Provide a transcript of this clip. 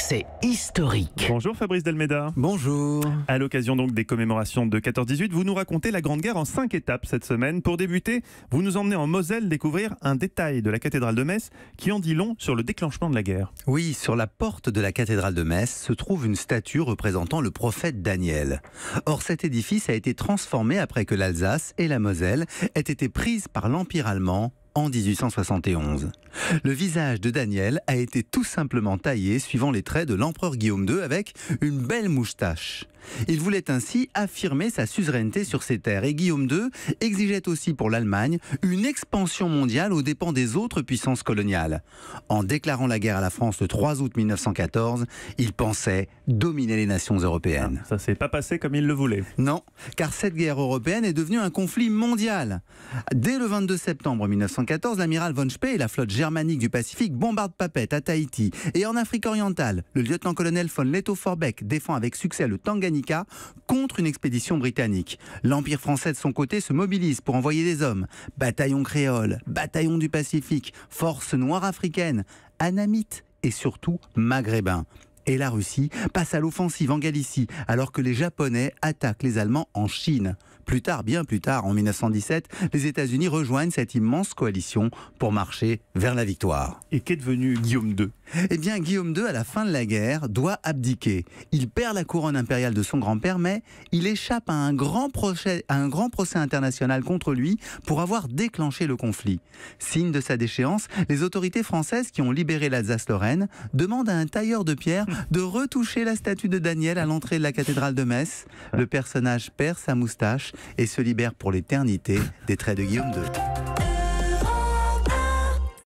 c'est historique. Bonjour Fabrice Delmeda. Bonjour. À l'occasion donc des commémorations de 14-18, vous nous racontez la Grande Guerre en 5 étapes cette semaine. Pour débuter, vous nous emmenez en Moselle découvrir un détail de la cathédrale de Metz qui en dit long sur le déclenchement de la guerre. Oui, sur la porte de la cathédrale de Metz se trouve une statue représentant le prophète Daniel. Or, cet édifice a été transformé après que l'Alsace et la Moselle aient été prises par l'Empire allemand en 1871. Le visage de Daniel a été tout simplement taillé suivant les traits de l'empereur Guillaume II avec une belle moustache. Il voulait ainsi affirmer sa suzeraineté sur ses terres et Guillaume II exigeait aussi pour l'Allemagne une expansion mondiale aux dépens des autres puissances coloniales. En déclarant la guerre à la France le 3 août 1914, il pensait dominer les nations européennes. Ça s'est pas passé comme il le voulait. Non, car cette guerre européenne est devenue un conflit mondial. Dès le 22 septembre 1914, l'amiral von Spee et la flotte germanique du Pacifique bombardent Papeete à Tahiti. Et en Afrique orientale, le lieutenant-colonel von Lettow-Vorbeck défend avec succès le Tanganyika contre une expédition britannique. L'Empire français de son côté se mobilise pour envoyer des hommes. Bataillon créole, bataillon du Pacifique, forces noires africaines, anamites et surtout maghrébins. Et la Russie passe à l'offensive en Galicie alors que les Japonais attaquent les Allemands en Chine. Plus tard, bien plus tard, en 1917, les États-Unis rejoignent cette immense coalition pour marcher vers la victoire. Et qu'est devenu Guillaume II ? Eh bien, Guillaume II, à la fin de la guerre, doit abdiquer. Il perd la couronne impériale de son grand-père, mais il échappe à un grand procès international contre lui pour avoir déclenché le conflit. Signe de sa déchéance, les autorités françaises qui ont libéré l'Alsace-Lorraine demandent à un tailleur de pierre de retoucher la statue de Daniel à l'entrée de la cathédrale de Metz. Le personnage perd sa moustache et se libère pour l'éternité des traits de Guillaume II.